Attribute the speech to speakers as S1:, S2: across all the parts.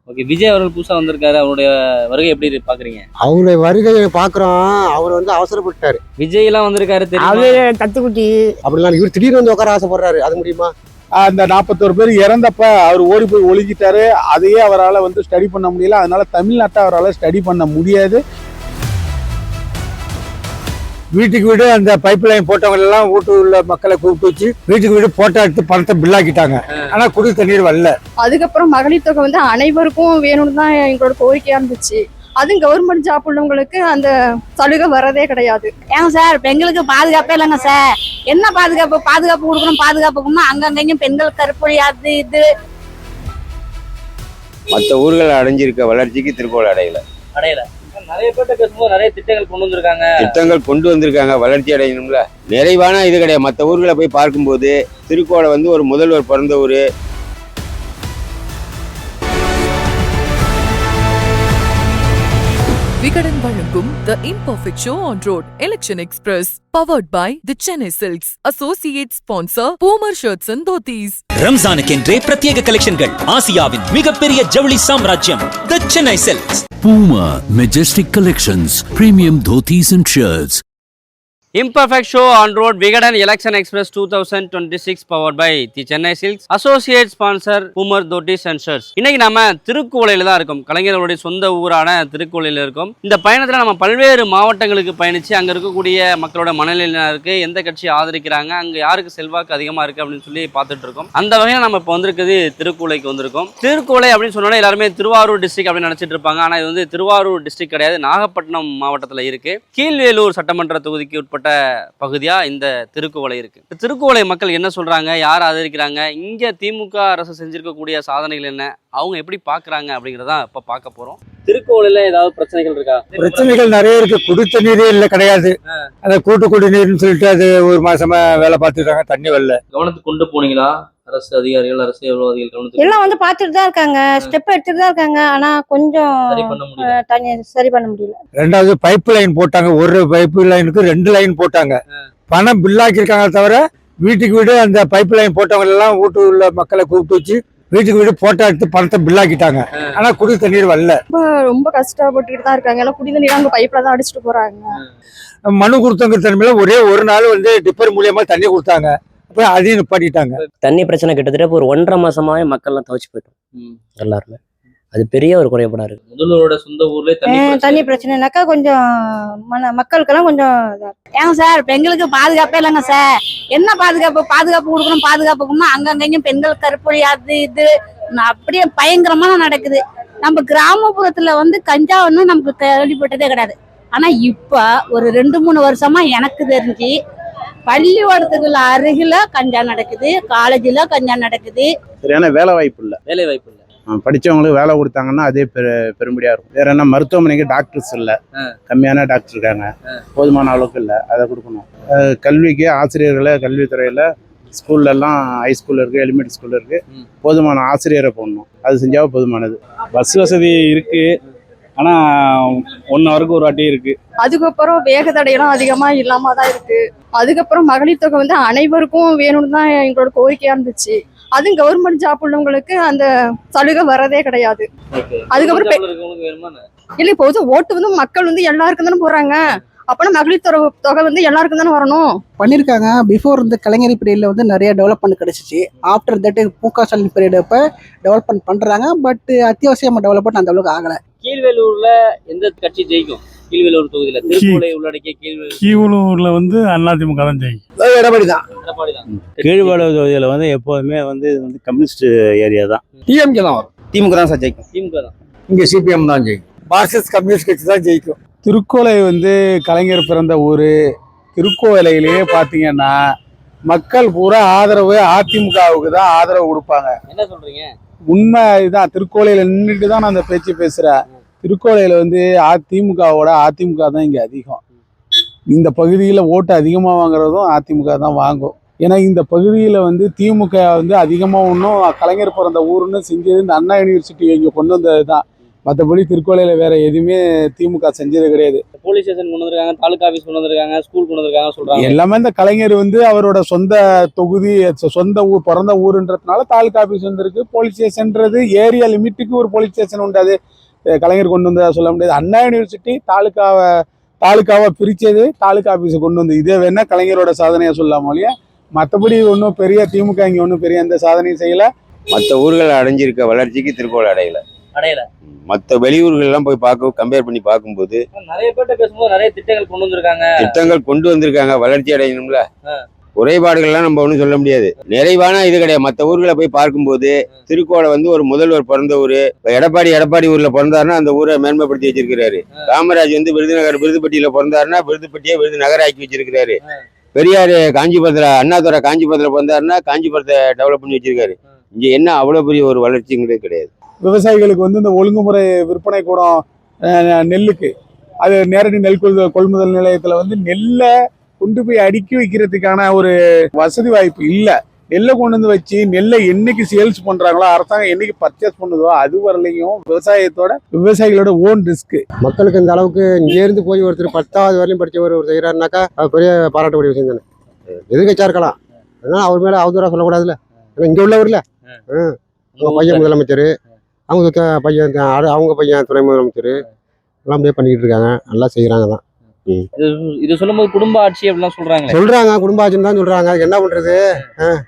S1: Okay. Vijay அவர்கள் புதுசா வந்திருக்காரு. அவருடைய வருகை எப்படி பாக்குறீங்க?
S2: அவருடைய வருகையை பாக்குறோம். அவர் வந்து அவசரப்பட்டாரு.
S1: விஜய் எல்லாம் வந்திருக்காரு
S3: அது
S1: தெரியுமா?
S3: தத்துக்குட்டி
S2: அப்படிலாம் இவர் திடீர்னு வந்து உட்கார ஆசைப்படுறாரு. அது முடியுமா?
S4: அந்த 41 பேர் இறந்தப்ப அவர் ஓடி போய் ஒளிஞ்சிட்டாரு. அதையே அவரால் வந்து ஸ்டடி பண்ண முடியல. அதனால தமிழ்நாட்டை அவரால் ஸ்டடி பண்ண முடியாது.
S5: வீட்டுக்கு வீடு அந்த பைப் லைன் போட்டவங்க எல்லாம் வீட்டு உள்ள மக்களை கூப்பிட்டு வச்சு வீட்டுக்கு வீடு போட்டோ எடுத்து பணத்தை பில்லாக்கிட்டாங்க. ஆனா குடி தண்ணீர் வரல.
S6: அதுக்கப்புறம் மகளிர் தொகை வந்து அனைவருக்கும் வேணும்னு தான் எங்களோட கோரிக்கையா இருந்துச்சு. அதுவும் கவர்மெண்ட் ஜாப் உள்ளவங்களுக்கு அந்த சலுகை வரதே கிடையாது.
S7: ஏங்க சார், பெண்களுக்கு பாதுகாப்பே இல்லைங்க சார். என்ன பாதுகாப்பு கொடுக்கணும், பாதுகாப்புக்குமா அங்கங்கேயும் பெண்கள் கற்பொழி அது இது.
S8: மற்ற ஊர்கள் அடைஞ்சிருக்க வளர்ச்சிக்கு திருக்கோள் அடையல.
S1: நிறைய பேர்ட்ட பேசும்போது நிறைய திட்டங்கள் கொண்டு வந்திருக்காங்க.
S8: திட்டங்கள் கொண்டு வந்திருக்காங்க, வளர்ச்சி அடையணும்ல. நிறைவான இது கிடையாது. மற்ற ஊர்களை போய் பார்க்கும்போது திருக்கோளை வந்து ஒரு முதல்வர் பிறந்த ஊர்.
S9: விகடன் வழங்கும் The Imperfect Show on Road Election Express powered by the Chennai Silks. Associate sponsor Poomer Shirts and Dhotis.
S10: ரம்ஜானுக்கென்றே பிரத்யேக கலெக்ஷன்கள். ஆசியாவின் மிகப்பெரிய ஜவுளி சாம்ராஜ்யம் The Chennai Silks.
S11: Puma Majestic Collections, premium dhotis and shirts.
S1: Imperfect Show on Road Vigadan Election Express 2026 powered by the Chennai Silks. Associate sponsor Poomer Dhotis and Shirts. இன்னைக்கு நாம திருக்குவளையில தான் இருக்கோம். கலைஞர்களுடைய சொந்த ஊரான திருக்குவளையில இருக்கோம். இந்த பயணத்துல நம்ம பல்வேறு மாவட்டங்களுக்கு பயணிச்சு அங்க இருக்கக்கூடிய மக்களோட மனநிலை இருக்கு, எந்த கட்சி ஆதரிக்கிறாங்க, அங்க யாருக்கு செல்வாக்கு அதிகமா இருக்கு அப்படின்னு சொல்லி பார்த்துட்டு இருக்கோம். அந்த வகையில் நம்ம இப்போ வந்திருக்குது திருக்குவளைக்கு வந்திருக்கோம். திருக்குவளை அப்படின்னு சொன்னோன்னா எல்லாருமே திருவாரூர் டிஸ்ட்ரிக்ட் அப்படின்னு நினைச்சிட்டு இருப்பாங்க. ஆனா இது வந்து திருவாரூர் டிஸ்ட்ரிக்ட் கிடையாது, நாகப்பட்டினம் மாவட்டத்தில் இருக்கு. கீழ்வேலூர் சட்டமன்ற தொகுதிக்கு உட்பட்ட பகுதியா இந்த திருக்குவளை இருக்கு. திருக்குவளை மக்கள் என்ன சொல்றாங்க, யார் ஆதரிக்கிறாங்க, இங்க திமுக அரசு செஞ்சிருக்கக்கூடிய சாதனைகள் என்ன, அவங்க எப்படி பாக்குறாங்க அப்படிங்கறத இப்ப பார்க்க போறோம். திருக்குவளையில ஏதாவது பிரச்சனைகள் இருக்கா?
S5: பிரச்சனைகள் நிறைய இருக்கு. குடி தண்ணீரே இல்ல, கிடையாது. அந்த கூட்டு குடிநீர்னு சொல்லிட்டு அது ஒரு மாசமா வேலை பார்த்துட்டாங்க, தண்ணி வரல.
S1: கவனத்துக்கு கொண்டு போனீங்களா அரசு அதிகாரிகள், அரசு அதிகாரிகள் கவனத்துக்கு?
S6: எல்லாம் வந்து பாத்துட்டு தான் இருக்காங்க, ஸ்டெப் எடுத்துட்டு தான் இருக்காங்க. ஆனா கொஞ்சம் சரி பண்ண முடியல.
S5: ரெண்டாவது பைப் லைன் போட்டாங்க. ஒரு பைப் லைனுக்கு 2 லைன் போட்டாங்க. பணம் பில்லாக்கி இருக்காங்க தவிர வீட்டுக்கு வீடு அந்த பைப் லைன் போட்டவங்க எல்லாம் வீட்டு உள்ள மக்களை கூப்பிட்டு வச்சு வீட்டுக்கு வீடு போட்டோ எடுத்து பணத்தை பில்லாக்கிட்டாங்க. ஆனா குடி தண்ணீர் வரல.
S6: ரொம்ப கஷ்டப்பட்டுட்டு தான் இருக்காங்க. எல்லாம் குடி தண்ணீர் அங்க பைப்ல தான் அடிச்சுட்டு போறாங்க.
S5: மனு கொடுத்தவங்க தன்மையில ஒரே ஒரு நாள் வந்து டிப்பர் மூலியமா தண்ணி கொடுத்தாங்க. அப்ப அதையும் நிப்பாட்டிட்டாங்க.
S3: தண்ணி பிரச்சனை கிட்டத்தட்ட ஒரு 1.5 மாசமாவே மக்கள்லாம் துவச்சு போயிட்டோம் எல்லாருமே. அது பெரிய ஒரு குறைபாடா இருக்கு.
S1: முதல்வரோட சொந்த ஊர்ல
S6: தண்ணி பிரச்சனைனாக்கா கொஞ்சம் மக்களுக்கெல்லாம் கொஞ்சம்.
S7: ஏங்க சார், பெண்களுக்கு பாதுகாப்பே இல்லைங்க சார். என்ன பாதுகாப்பு கொடுக்கணும், பாதுகாப்புக்குமா அங்கங்கேயும் பெண்கள் கற்பொழி அது இது அப்படியே பயங்கரமா நடக்குது. நம்ம கிராமப்புறத்துல வந்து கஞ்சா வந்து நமக்கு கேள்விப்பட்டதே கிடையாது. ஆனா இப்ப ஒரு 2-3 வருஷமா எனக்கு தெரிஞ்சு பள்ளிக்கூடத்துக்குள்ள அருகில கஞ்சா நடக்குது, காலேஜ்ல கஞ்சா நடக்குது.
S4: சரியான வேலை வாய்ப்பு இல்லை. படிச்சவங்களுக்கு வேலை கொடுத்தாங்கன்னா அதே பெரும்படியா இருக்கும். வேற என்ன, மருத்துவமனைக்கு டாக்டர்ஸ் இல்லை, கம்மியான டாக்டர் இருக்காங்க, போதுமான அளவுக்கு இல்லை, அதை கொடுக்கணும். கல்விக்கு ஆசிரியர்களை கல்வித்துறையில ஸ்கூல்ல எல்லாம் ஹைஸ்கூல்ல இருக்கு, எலிமெண்ட்ரி ஸ்கூல்ல இருக்கு, போதுமான ஆசிரியரை போடணும். அது செஞ்சாவே போதுமானது.
S12: பஸ் வசதி இருக்கு, ஆனா 1 ஹவருக்கு ஒரு வாட்டி இருக்கு.
S6: அதுக்கப்புறம் வேக தடையெல்லாம் அதிகமா இல்லாம தான் இருக்கு. அதுக்கப்புறம் மகளிர் தொகை வந்து அனைவருக்கும் வேணும்னு தான் எங்களோட கோரிக்கையா இருந்துச்சு. அதுவும் கவர்மெண்ட் ஜாப் உள்ளவங்களுக்கு அந்த சலுகை வரதே கிடையாது. அதுக்கப்புறம் இல்ல, இப்போ ஓட்டு வந்து மக்கள் வந்து எல்லாருக்கும் தானே போறாங்க. அப்பனா மகளிர் தொகை வந்து எல்லாருக்கும் தானே வரணும்.
S3: பண்ணிருக்காங்க. பிஃபோர் இந்த கலைஞர் பீரியட்ல வந்து நிறைய டெவலப்மெண்ட் கிடைச்சிச்சு. ஆஃப்டர் தட் முக ஸ்டாலின் பீரியட் அப்ப டெவலப்மெண்ட் பண்றாங்க. பட் அத்தியாவசியமா டெவலப்மெண்ட் அந்த அளவுக்கு ஆகல.
S1: கீழ்வேலூர்ல எந்த கட்சி ஜெயிக்கும்? கீழ்வேலூர் தொகுதியில திருக்குவளை உள்ளடக்கிய
S12: கீழ்வேலூர்ல வந்து அதிமுக தான் ஜெயிக்கும்.
S1: எடப்பாடி தான்.
S8: கீழ்வேலூர் தொகுதியில வந்து எப்போதுமே வந்து கம்யூனிஸ்ட் ஏரியா தான்.
S5: டிஎம்கே தான் வரும்.
S8: திமுக தான் சார் ஜெயிக்கும்.
S1: திமுக தான்.
S5: இங்க சிபிஎம் தான் ஜெயிக்கும். மார்க்சிஸ்ட் கம்யூனிஸ்ட் கட்சி தான் ஜெயிக்கும்.
S4: திருக்கோளை வந்து கலைஞர் பிறந்த ஊர். திருக்கோயிலையிலேயே பார்த்தீங்கன்னா மக்கள் பூரா ஆதரவு அதிமுகவுக்கு தான் ஆதரவு கொடுப்பாங்க.
S1: என்ன சொல்றீங்க?
S4: உண்மை இதுதான். திருக்கோயிலையில நின்றுட்டு தான் நான் அந்த பேச்சு பேசுறேன். திருக்கோயிலையில வந்து அதிமுக தான் இங்க அதிகம். இந்த பகுதியில் ஓட்டு அதிகமாக வாங்குறதும் அதிமுக தான் வாங்கும். ஏன்னா இந்த பகுதியில் வந்து திமுக வந்து அதிகமாக ஒன்றும் கலைஞர் பிறந்த ஊருன்னு செஞ்சது இந்த அண்ணா யூனிவர்சிட்டி இங்கே கொண்டு வந்தது தான். மற்றபடி திருக்கோயிலையில் வேற எதுவுமே திமுக செஞ்சது கிடையாது.
S1: போலீஸ் ஸ்டேஷன் கொண்டு வந்திருக்காங்க, தாலுகா ஆஃபீஸ் கொண்டு வந்திருக்காங்க, ஸ்கூல் கொண்டு வந்திருக்காங்க சொல்றாங்க.
S4: எல்லாமே இந்த கலைஞர் அவரோட சொந்த தொகுதி, சொந்த ஊர், பிறந்த ஊருன்றதுனால தாலுகா ஆஃபீஸ் வந்திருக்கு. போலீஸ் ஸ்டேஷன்ன்றது ஏரியா லிமிட்டுக்கு ஒரு போலீஸ் ஸ்டேஷன் உண்டு. அது கலைஞர் கொண்டு வந்ததா சொல்ல முடியாது. அண்ணா யூனிவர்சிட்டி தாலுகாவை பிரிச்சது, தாலுகா ஆஃபீஸை கொண்டு வந்து. இதே வேணா கலைஞரோட சாதனையை சொல்லலாம் இல்லையா. மற்றபடி ஒன்றும் பெரிய திமுக இங்கே ஒன்றும் பெரிய எந்த சாதனையும் செய்யல.
S8: மற்ற ஊர்கள் அடைஞ்சிருக்க வளர்ச்சிக்கு திருக்கோவில் அடையல. மற்ற வெளியூர்கள் எல்லாம் போய் கம்பேர் பண்ணி பார்க்கும்போது
S1: நிறைய பேர்ட்ட பேசும்போது நிறைய திட்டங்கள் கொண்டு வந்திருக்காங்க.
S8: வளர்ச்சி அடையணும்ல. குறைபாடுகள்லாம் நம்ம ஒன்றும் சொல்ல முடியாது. நிறைவான இது கிடையாது. மற்ற ஊர்களை போய் பார்க்கும்போது திருக்கோளை ஒரு முதல்வர் பிறந்த ஊர். எடப்பாடி ஊர்ல பிறந்தாருன்னா அந்த ஊரை மேன்மைப்படுத்தி வச்சிருக்கிறாரு. காமராஜ் விருதுப்பட்டியில பிறந்தாருன்னா விருதுப்பட்டியை விருதுநகர் ஆக்கி வச்சிருக்கிறாரு. பெரியார் காஞ்சிபுரத்துல, அண்ணாதுரை காஞ்சிபுரத்துல பிறந்தாருன்னா காஞ்சிபுரத்தை டெவலப் பண்ணி வச்சிருக்காரு. இங்க என்ன அவ்வளவு பெரிய ஒரு வளர்ச்சிங்கிறது கிடையாது.
S4: விவசாயிகளுக்கு இந்த ஒழுங்குமுறை விற்பனை கூடம் நெல்லுக்கு அது நேரடி நெல் கொள்முதல் நிலையத்தில் நெல்லை கொண்டு போய் அடுக்கி வைக்கிறதுக்கான ஒரு வசதி வாய்ப்பு இல்லை. நெல்லை கொண்டு வந்து வச்சு நெல்லை என்னைக்கு சேல்ஸ் பண்றாங்களோ, அரசாங்கம் என்னைக்கு பர்ச்சேஸ் பண்ணுதோ அது வரலையும் விவசாயிகளோட ஓன் ரிஸ்க்.
S2: மக்களுக்கு இந்த அளவுக்கு இங்கேருந்து போய் ஒருத்தர் 10வது வரையும் படிச்ச ஒரு செய்யறாருனாக்கா அது பெரிய பாராட்டக்கூடிய விஷயம் தானே. எதிர்கட்சியா இருக்கலாம், அதனால அவர் மேல அவதூறா சொல்லக்கூடாதுல்ல. இங்க உள்ளவர்ல அவங்க பையன் முதலமைச்சர், அவங்க பையன் துணை முதலமைச்சர் எல்லாம் அப்படியே பண்ணிக்கிட்டு இருக்காங்க. நல்லா செய்யறாங்க தான்.
S1: இது சொல்லும்போது குடும்ப ஆட்சி அப்படிலாம்
S2: சொல்றாங்க. குடும்ப ஆட்சின்னு தான் சொல்றாங்க. அதுக்கு என்ன பண்றது?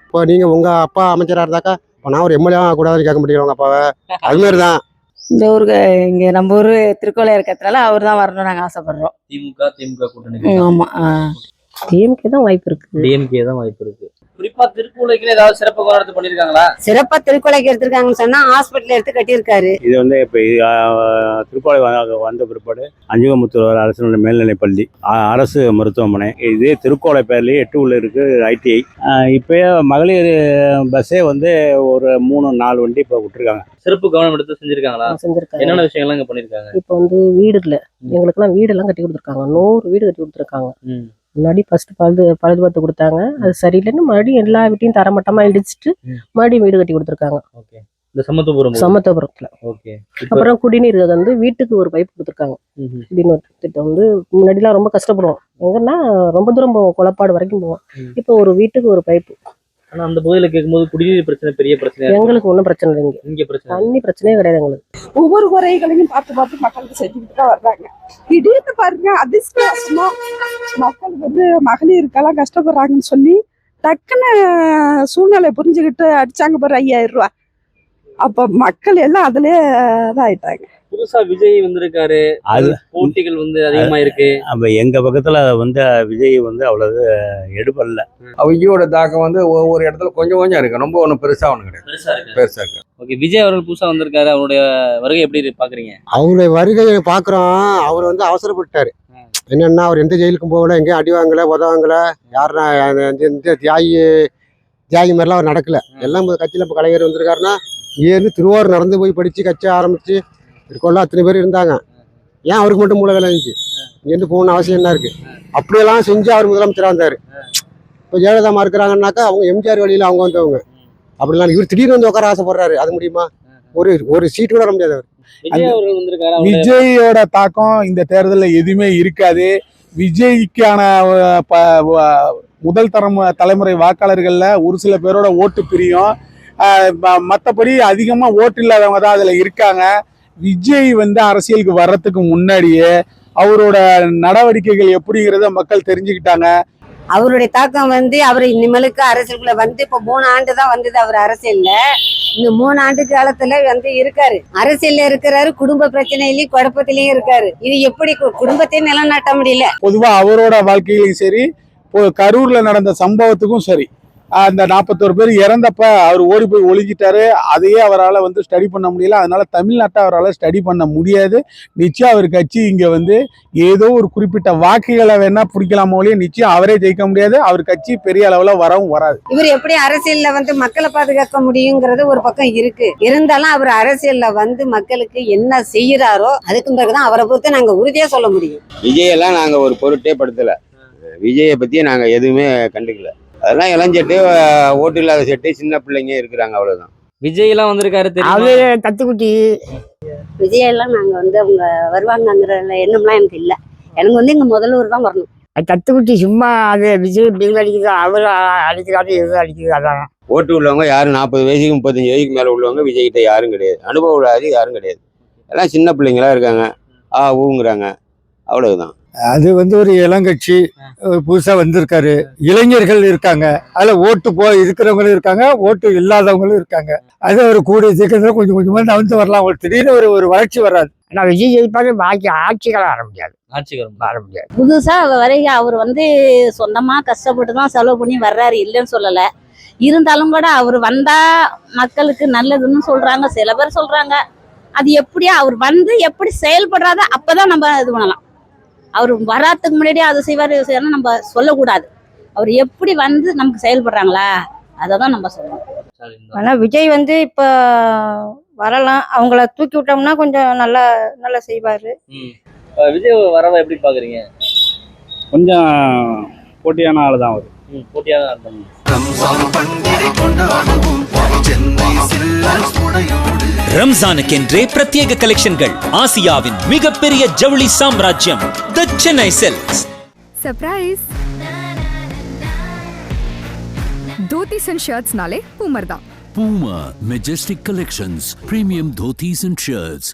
S2: இப்போ நீங்க உங்க அப்பா அமைச்சரா இருந்தாக்கா நான் ஒரு எம்எல்ஏ கூடாதுன்னு கேட்க முடியல உங்க அப்பாவை. அது மாதிரிதான்
S7: இந்த ஊருக்கு இங்க நம்ம ஊரு திருக்கோயில இருக்கிறதுனால அவர் தான் வரணும் நாங்க ஆசைப்படுறோம்.
S1: திமுக கூட்டணி.
S7: ஆமா, டிஎம்கே தான் வாய்ப்பு இருக்கு.
S1: குறிப்பா திருக்கோயிலுக்கு ஏதாவது சிறப்பு எடுத்து பண்ணிருக்காங்களா?
S7: சிறப்பா திருக்கோயிலுக்கு எடுத்திருக்காங்கன்னு சொன்னா ஹாஸ்பிட்டல் எடுத்து கட்டியிருக்காரு.
S12: இது இப்ப திருக்கோளை வந்த பிற்பாடு அஞ்சுகமுத்தூர் அரசு மேல்நிலை பள்ளி, அரசு மருத்துவமனை, இதே திருக்கோளை பேர்லயே 8 இருக்கு ITI. இப்பயே மகளிர் பஸ்ஸே ஒரு 3-4 வண்டி இப்ப விட்டுருக்காங்க.
S1: சிறப்பு கவனம் எடுத்து செஞ்சிருக்காங்களா? என்னென்ன விஷயங்கள்லாம் இங்க பண்ணிருக்காங்க?
S7: இப்ப வீடு இல்ல, எங்களுக்கெல்லாம் வீடு எல்லாம் கட்டி கொடுத்துருக்காங்க. 100 வீடு கட்டி கொடுத்துருக்காங்க. முன்னாடி ஃபர்ஸ்ட் பழுது பார்த்து கொடுத்தாங்க, அது சரியில்லைன்னு மறுபடியும் எல்லா வீட்டையும் தரமட்டமா இடிச்சிட்டு மறுபடியும் வீடு கட்டி கொடுத்துருக்காங்க. சமத்துவபுரத்துல. அப்புறம் குடிநீர் வீட்டுக்கு ஒரு பைப் கொடுத்துருக்காங்க. குடிநீர் திட்டம் முன்னாடிலாம் ரொம்ப கஷ்டப்படுவோம். எங்கன்னா ரொம்ப தூரம் போவோம், கொலப்பாடு வரைக்கும் போவோம். இப்போ ஒரு வீட்டுக்கு ஒரு பைப்பு.
S1: ஆனா அந்த பகுதியில கேட்கும்போது குடிநீர் பிரச்சனை பெரிய பிரச்சனை.
S7: எங்களுக்கு ஒன்றும் பிரச்சனை இல்லைங்க. இங்க தண்ணி பிரச்சனையே கிடையாது எங்களுக்கு.
S6: ஒவ்வொரு குறைகளையும் பார்த்து மக்களுக்கு செஞ்சுக்கிட்டு தான் வர்றாங்க. திடீர்னு பாருங்க, அதிர்ஷ்டவசமா மக்கள் மகளிருக்கெல்லாம் கஷ்டப்படுறாங்கன்னு சொல்லி டக்குன்னு சூழ்நிலை புரிஞ்சுக்கிட்டு அடிச்சாங்க பாரு 5000 ரூபாய். அப்ப மக்கள் எல்லாம் அதுலயே தான் ஆயிட்டாங்க.
S1: புதுசா விஜய் வந்திருக்காரு, அது போட்டிகள் அதிகமா இருக்கு.
S12: அப்ப எங்க பக்கத்துல விஜய் அவ்வளவு எடுப்பல்ல.
S5: அவங்களோட தாக்கம் ஒவ்வொரு இடத்துல கொஞ்சம் கொஞ்சம் இருக்கு, ரொம்ப ஒன்றும் பெருசா ஒன்றும் கிடையாது. பெருசா இருக்கு.
S1: ஓகே, விஜய் அவர்கள் புதுசா வந்திருக்காரு, அவருடைய வருகை எப்படி பாக்குறீங்க?
S2: அவருடைய வருகையை பாக்குறோம். அவர் அவசரப்பட்டாரு. என்னன்னா அவர் எந்த ஜெயிலுக்கும் போகல, எங்கேயும் அடி வாங்கல, உதவாங்கல, யாருன்னா தியாகி மாதிரிலாம் அவர் நடக்கல. எல்லாம் கட்சியில இப்போ கலைஞர் வந்திருக்காருன்னா இங்கேருந்து திருவாரூர் நடந்து போய் படிச்சு கட்சி ஆரம்பிச்சு இருக்கோம்ல, அத்தனை பேர் இருந்தாங்க. ஏன் அவருக்கு மட்டும் மூளை வேலை இருந்துச்சு? இங்கேருந்து போகணும்னு அவசியம் என்ன இருக்கு? அப்படியெல்லாம் செஞ்சு அவர் முதலமைச்சராக இருந்தார். இப்போ ஜெயலலிதா இருக்கிறாங்கன்னாக்கா அவங்க எம்ஜிஆர் வழியில் அவங்க வந்தவங்க. அப்படிலாம் இவர் திடீர்னு உட்கார ஆசைப்படுறாரு. அது முடியுமா? ஒரு சீட்டு கூட வர முடியாது.
S4: விஜயோட தாக்கம் இந்த தேர்தலில் எதுவுமே இருக்காது. விஜய்க்கான முதல் தலைமுறை வாக்காளர்கள்ல ஒரு சில பேரோட ஓட்டு பிரியும். மற்றபடி அதிகமா ஓட்டு இல்லாதவங்க தான் அதுல இருக்காங்க. விஜய் அரசியலுக்கு வர்றதுக்கு முன்னாடியே அவரோட நடவடிக்கைகள் எப்படிங்கிறத மக்கள் தெரிஞ்சுக்கிட்டாங்க.
S7: அவருடைய தாக்கம் அவர் இனிமேலுக்கு அரசியலுக்குள்ள இப்ப 3 ஆண்டு தான் வந்தது அவர் அரசியல்ல. இந்த 3 ஆண்டு காலத்துல இருக்காரு, அரசியல்ல இருக்கிறாரு, குடும்ப பிரச்சனையிலயும் குழப்பத்திலயும் இருக்காரு. இது எப்படி குடும்பத்தையும் நிலநாட்ட முடியல.
S4: பொதுவா அவரோட வாழ்க்கையிலும் சரி, கரூர்ல நடந்த சம்பவத்துக்கும் சரி, அந்த 41 பேர் இறந்தப்ப அவர் ஓடி போய் ஒளிஞ்சிட்டாரு. அதையே அவரால் ஸ்டடி பண்ண முடியல. அதனால தமிழ்நாட்டை அவரால் ஸ்டடி பண்ண முடியாது. நிச்சயம் அவர் கட்சி இங்க ஏதோ ஒரு குறிப்பிட்ட வாக்குகளை வேணா பிடிக்கலாமோ, நிச்சயம் அவரே ஜெயிக்க முடியாது. அவர் கட்சி பெரிய அளவுல வரவும் வராது.
S7: இவர் எப்படி அரசியல்ல மக்களை பாதுகாக்க முடியுங்கிறது ஒரு பக்கம் இருக்கு. இருந்தாலும் அவர் அரசியல்ல மக்களுக்கு என்ன செய்யறாரோ அதுக்கு பிறகுதான் அவரை பொறுத்து நாங்க உறுதியா சொல்ல முடியும்.
S8: விஜயெல்லாம் நாங்க ஒரு பொருட்டே படுத்தல. விஜயை பத்தி நாங்க எதுவுமே கண்டுக்கல. அதெல்லாம் இளஞ்செட்டு, ஓட்டு இல்லாத செட்டு, சின்ன பிள்ளைங்க இருக்கிறாங்க, அவ்வளவுதான்.
S1: விஜய் எல்லாம் வந்திருக்காரு
S7: அவரு
S1: தெரியுமா?
S7: தத்துக்குட்டி விஜய் எல்லாம் நாங்க வந்து அவங்க வருவாங்கங்கிற எண்ணம்லாம் எனக்கு இல்லை. எனக்கு வந்து இங்க முதல்வர் தான் வரணும். தத்துக்குட்டி சும்மா அது விஜய் பில் அடிக்குது, அவர் அடிக்கிறாரு, எது அடிக்குது, அதான்.
S8: ஓட்டு உள்ளவங்க யாரும் 40 வயசுக்கு 35 வயசுக்கு மேல உள்ளவங்க விஜய் கிட்ட யாரும் கிடையாது. அனுபவம் உள்ளாது யாரும் கிடையாது. எல்லாம் சின்ன பிள்ளைங்களா இருக்காங்க. ஊங்குறாங்க, அவ்வளவுதான்.
S5: அது வந்து ஒரு இளங்கட்சி புதுசா வந்திருக்காரு. இளைஞர்கள் இருக்காங்க, அதுல ஓட்டு இருக்கிறவங்களும் இருக்காங்க, ஓட்டு இல்லாதவங்களும் இருக்காங்க. அது ஒரு கூடிய சீக்கிரத்துல கொஞ்சம் கொஞ்சமா நகர்ந்து வரலாம். ஒரு திடீர்னு ஒரு வளர்ச்சி வராது. ஆனா விஜய் ஜெயிப்பாரு, பாக்கி ஆட்சிகளை வர முடியாது. வர முடியாது.
S7: புதுசா வரைக அவர் வந்து சொந்தமா கஷ்டப்பட்டு தான் செலவு பண்ணி வர்றாரு, இல்லைன்னு சொல்லல. இருந்தாலும் கூட அவர் வந்தா மக்களுக்கு நல்லதுன்னு சொல்றாங்க, சில பேர் சொல்றாங்க. அது எப்படியா அவர் வந்து எப்படி செயல்படுறாத அப்பதான் நம்ம இது பண்ணலாம். அவர் வராதுக்கு முன்னாடியே அது செய்வார் செய்யணும் நம்ம சொல்லக்கூடாது. அவர் எப்படி வந்து நமக்கு செயல்படுறாங்களா அதை தான் நம்ம சொல்லணும்.
S6: ஆனால் விஜய் வந்து இப்போ வரலாம், அவங்கள தூக்கி விட்டோம்னா கொஞ்சம் நல்லா செய்வார்.
S1: விஜய் வரவை எப்படி பாக்குறீங்க?
S12: கொஞ்சம் போட்டியான ஆள் தான் அவர்.
S1: போட்டியாக இருந்தாங்க.
S10: ரம்ஜானுக்கென்றே பிரத்யேக கலெக்ஷன்கள். ஆசியாவின் மிகப்பெரிய ஜவுளி சாம்ராஜ்யம் the Chennai silks.
S6: Surprise! Dhotis and ஷர்ட்ஸ்னாலே பூமர் தான்.
S11: Puma Majestic Collections, premium dhotis and shirts.